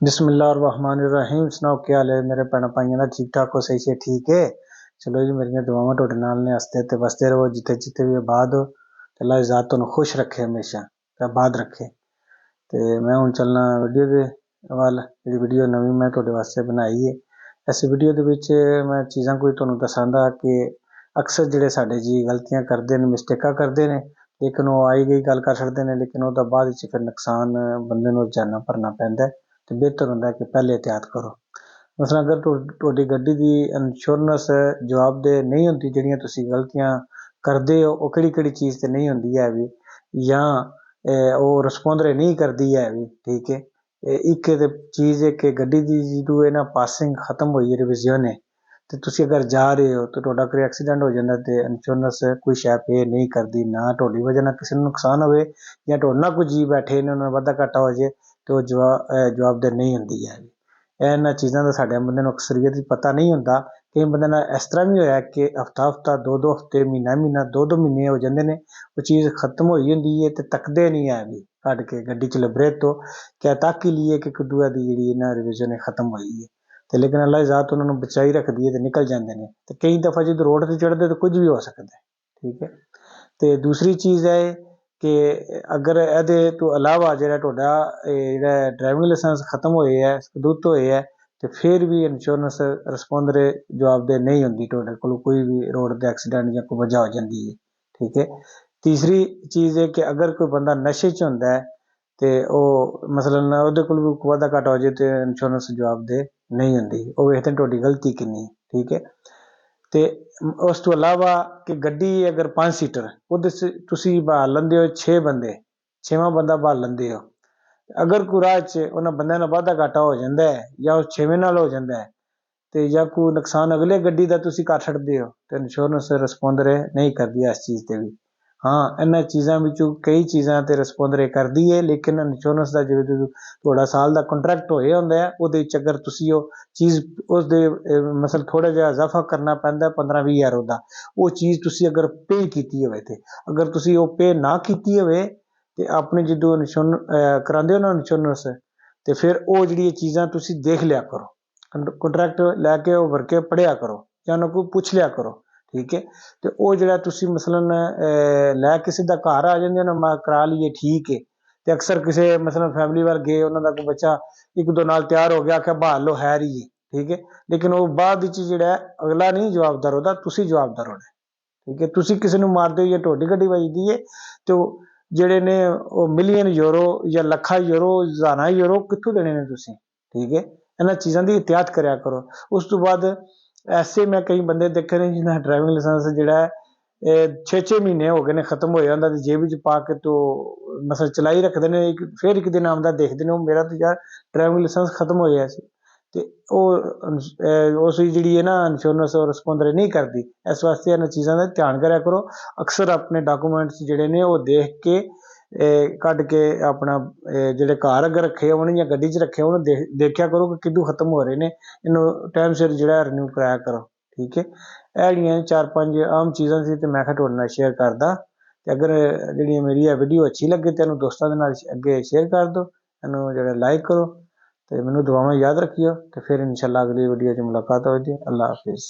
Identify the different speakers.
Speaker 1: बिस्मिल्लाहिर्रहमानिर्रहीम। सुनाओ क्या हाल है मेरे भैन भाइयों का? ठीक ठाक हो? सही से ठीक है। चलो जी, मेरिया दुआवां तुहाडे नाल ने। हसते ते बसते रहो जिथे जिथे भी आबाद हो। ते अल्लाह ज़ात तुहानू खुश रखे हमेशा ते आबाद रखे। ते मैं हुण चलना वीडियो दे वल। जिहड़ी वीडियो नवीं मैं तुहाडे वास्ते बनाई है। इस वीडियो दे विच मैं चीज़ां कोई तुहानू दस्सांगा कि अक्सर जिहड़े साडे जी गलतियां करदे ने, मिस्टेकां करदे ने, लेकिन वो आई गई गल कर छड्डदे ने, लेकिन ਉਹਦਾ बाद विच फिर नुकसान बंदे नू जाना भरना पैंदा है। तो बेहतर होंदा कि पहले एहतियात करो। मसलन अगर तुहाडी गड्डी दी इंश्योरेंस जवाबदेह नहीं होंदी, जिहड़ियां तुसीं गलतियां करदे हो वो किहड़ी चीज़ ते नहीं होंदी है भी, या वो रिस्पोंडरे नहीं करदी है भी, ठीक है। एक ते चीज़ है कि गड्डी दी जदों है ना पासिंग खत्म होई रिविजन है, तो तुसीं अगर जा रहे हो तो तुहाडा कोई एक्सीडेंट हो जाता तो इंश्योरेंस कोई शै पे नहीं करती, ना तुहाडी वजह नाल किसी नूं नुकसान होवे या तुहाडे नाल कोई जी बैठे ने उन्हां वाधा घाटा हो जाए तो जवाबदेह नहीं होंदी है। इन्हां चीज़ां दा साडे बंदे नूं अक्सरियत पता नहीं होंदा। कई बंदे नाल इस तरह भी होया कि हफ्ता हफ्ता, दो हफ्ते, महीना दो महीने हो जांदे ने, वो चीज़ खत्म होई हुंदी है ते तकदे नहीं है भी कढ के गड्डी च लबरे तो क्या तक ही लिए कि कदूआ दी जिहड़ी ना रिविजन खत्म होई है। तो लेकिन अल्लाह ज़ात उन्होंने बचाई रखती है तो निकल जाते हैं। तो कई दफ़ा जो रोड से चढ़ते तो कुछ भी हो सकता है, ठीक है। तो दूसरी चीज़ है कि अगर ये तो अलावा जो ड्राइविंग लाइसेंस खत्म होए है, सबूत होए है, तो फिर भी इंश्योरेंस रिस्पोंडरे जवाबदेह नहीं होंगी। तुहाडे कोल कोई भी रोड का एक्सीडेंट या कोई वजह हो जाती है, ठीक है। तीसरी चीज़ है कि अगर कोई बंदा नशे च होंदा है तो वो मसलन ਉਹਦੇ ਕੋਲ भी वाधा घाटा हो जाए तो इंश्योरेंस जवाबदेह नहीं होंदी। वो वेखते तुहाडी गलती किन्नी, ठीक है। तो उस तो इलावा कि गड्डी अगर 5 सीटर ਉਹਦੇ 'ਚ ਤੁਸੀਂ ਬਹਾਲ ਲੈਂਦੇ ਹੋ 6 ਬੰਦੇ, 6ਵਾਂ ਬੰਦਾ ਬਹਾਲ ਲੈਂਦੇ ਹੋ। अगर कोई राह 'ਚ ਉਹਨਾਂ ਬੰਦਿਆਂ ਨਾਲ ਵਾਧਾ ਘਾਟਾ ਹੋ ਜਾਂਦਾ ਹੈ ਜਾਂ ਉਹ 6ਵੇਂ ਨਾਲ ਹੋ ਜਾਂਦਾ ਹੈ ਤੇ ਜਾਂ ਕੋਈ ਨੁਕਸਾਨ ਅਗਲੇ ਗੱਡੀ ਦਾ ਤੁਸੀਂ ਕਰ ਛੱਡਦੇ ਹੋ ਤੇ ਇੰਸ਼ੋਰੈਂਸ ਰਿਸਪੌਂਡਰ ਨਹੀਂ ਕਰਦੀ ਇਸ ਚੀਜ਼ ਤੇ ਵੀ। ਹਾਂ, ਇਹਨਾਂ ਚੀਜ਼ਾਂ ਵਿੱਚੋਂ ਕਈ ਚੀਜ਼ਾਂ ਤੇ ਰਿਸਪੌਂਡਰ ਕਰਦੀ ਹੈ, ਲੇਕਿਨ ਇੰਸ਼ੋਰੈਂਸ ਦਾ ਜਿਵੇਂ ਤੁਹਾਡਾ ਸਾਲ ਦਾ ਕੰਟਰੈਕਟ ਹੋਇਆ ਹੁੰਦਾ ਹੈ, ਉਹਦੇ ਵਿੱਚ ਅਗਰ ਤੁਸੀਂ ਉਹ ਚੀਜ਼ ਉਸਦੇ ਮਸਲ ਥੋੜਾ ਜਿਹਾ ਇਜ਼ਾਫਾ ਕਰਨਾ ਪੈਂਦਾ 15-20 ਹਜ਼ਾਰ ਉਹਦਾ, ਉਹ ਚੀਜ਼ ਤੁਸੀਂ ਅਗਰ ਪੇ ਕੀਤੀ ਹੋਵੇ ਤੇ ਅਗਰ ਤੁਸੀਂ ਉਹ ਪੇ ਨਾ ਕੀਤੀ ਹੋਵੇ ਤੇ ਆਪਣੇ ਜਦੋਂ ਕਰਾਉਂਦੇ ਹੋ ਨਾ ਇੰਸ਼ੋਰੈਂਸ, ਤੇ ਫਿਰ ਉਹ ਜਿਹੜੀਆਂ ਚੀਜ਼ਾਂ ਤੁਸੀਂ ਦੇਖ ਲਿਆ ਕਰੋ, ਕੰਟਰੈਕਟ ਲੈ ਕੇ ਉਹ ਭਰ ਕੇ ਪੜ੍ਹਿਆ ਕਰੋ ਜਾਂ ਉਹਨਾਂ ਕੋਲ ਪੁੱਛ ਲਿਆ ਕਰੋ, ਠੀਕ ਹੈ। ਤੇ ਉਹ ਜਿਹੜਾ ਤੁਸੀਂ ਮਸਲਨ ਲੈ ਕੇ ਸਿੱਧਾ ਘਰ ਆ ਜਾਂਦੇ ਨਾ, ਮੈਂ ਕਰਾ ਲਈਏ, ਠੀਕ ਹੈ। ਤੇ ਅਕਸਰ ਕਿਸੇ ਮਸਲਨ ਫੈਮਿਲੀ ਵੱਲ ਗਏ, ਉਹਨਾਂ ਦਾ ਕੋਈ ਬੱਚਾ ਇੱਕ ਦੋ ਨਾਲ ਤਿਆਰ ਹੋ ਗਿਆ, ਆਖਿਆ ਬਹਾਲ ਲਓ ਹੈ ਰਹੀ ਹੈ, ਠੀਕ ਹੈ। ਲੇਕਿਨ ਉਹ ਬਾਅਦ ਵਿੱਚ ਜਿਹੜਾ ਅਗਲਾ ਨਹੀਂ ਜਵਾਬਦਾਰ ਉਹਦਾ, ਤੁਸੀਂ ਜਵਾਬਦਾਰ ਹੋਣਾ, ਠੀਕ ਹੈ। ਤੁਸੀਂ ਕਿਸੇ ਨੂੰ ਮਾਰਦੇ ਹੋ ਜਾਂ ਤੁਹਾਡੀ ਗੱਡੀ ਵੱਜਦੀ ਹੈ ਤੇ ਉਹ ਜਿਹੜੇ ਨੇ ਉਹ ਮਿਲੀਅਨ ਯੂਰੋ ਜਾਂ ਲੱਖਾਂ ਯੂਰੋ, ਹਜ਼ਾਰਾਂ ਯੂਰੋ ਕਿੱਥੋਂ ਦੇਣੇ ਨੇ ਤੁਸੀਂ, ਠੀਕ ਹੈ। ਇਹਨਾਂ ਚੀਜ਼ਾਂ ਦੀ ਇਹਤਿਆਤ ਕਰਿਆ ਕਰੋ। ਉਸ ਤੋਂ ਬਾਅਦ ਐਸੇ ਮੈਂ ਕਈ ਬੰਦੇ ਦੇਖੇ ਨੇ ਜਿਹਨਾਂ ਦਾ ਡਰਾਈਵਿੰਗ ਲਾਇਸੈਂਸ ਜਿਹੜਾ ਇਹ 6-6 ਮਹੀਨੇ ਹੋ ਗਏ ਨੇ ਖਤਮ ਹੋ ਜਾਂਦਾ ਤੇ ਜੇਬ ਵਿੱਚ ਪਾ ਕੇ ਤੋਂ ਮਸਲ ਚਲਾਈ ਰੱਖਦੇ ਨੇ। ਫਿਰ ਇੱਕ ਦਿਨ ਆਉਂਦਾ ਦੇਖਦੇ ਨੇ ਉਹ ਮੇਰਾ ਤਾਂ ਯਾਰ ਡਰਾਈਵਿੰਗ ਲਾਇਸੈਂਸ ਖਤਮ ਹੋਇਆ ਸੀ, ਤੇ ਉਹ ਉਸ ਜਿਹੜੀ ਹੈ ਨਾ ਇੰਸ਼ੋਰੈਂਸ ਰਿਸਪੌਂਡਰ ਨਹੀਂ ਕਰਦੀ। ਇਸ ਵਾਸਤੇ ਇਹਨਾਂ ਚੀਜ਼ਾਂ ਦਾ ਧਿਆਨ ਕਰਿਆ ਕਰੋ। ਅਕਸਰ ਆਪਣੇ ਡਾਕੂਮੈਂਟਸ ਜਿਹੜੇ ਨੇ ਉਹ ਦੇਖ ਕੇ ਕੱਢ ਕੇ ਆਪਣਾ ਜਿਹੜੇ ਘਰ ਅਗਰ ਰੱਖੇ ਹੋਣ ਜਾਂ ਗੱਡੀ 'ਚ ਰੱਖੇ ਹੋਣ ਦੇਖਿਆ ਕਰੋ ਕਿ ਕਿਦੋਂ ਖਤਮ ਹੋ ਰਹੇ ਨੇ, ਇਹਨੂੰ ਟਾਈਮ ਸਿਰ ਜਿਹੜਾ ਰਿਨਿਊ ਕਰਾਇਆ ਕਰੋ, ਠੀਕ ਹੈ। ਇਹ ਜਿਹੜੀਆਂ 4-5 ਆਮ ਚੀਜ਼ਾਂ ਸੀ ਤੇ ਮੈਂ ਕਿਹਾ ਤੁਹਾਡੇ ਨਾਲ ਸ਼ੇਅਰ ਕਰਦਾ। ਤੇ ਅਗਰ ਜਿਹੜੀ ਮੇਰੀ ਇਹ ਵੀਡੀਓ ਅੱਛੀ ਲੱਗੇ ਤੇ ਇਹਨੂੰ ਦੋਸਤਾਂ ਦੇ ਨਾਲ ਅੱਗੇ ਸ਼ੇਅਰ ਕਰ ਦਿਓ, ਇਹਨੂੰ ਜਿਹੜਾ ਲਾਈਕ ਕਰੋ ਤੇ ਮੈਨੂੰ ਦੁਆਵਾਂ ਯਾਦ ਰੱਖਿਓ। ਤੇ ਫਿਰ ਇਨਸ਼ਾਅੱਲਾ ਅਗਲੀ ਵੀਡੀਓ 'ਚ ਮੁਲਾਕਾਤ ਹੋਵੇਗੀ। ਅੱਲਾ ਹਾਫਿਜ਼।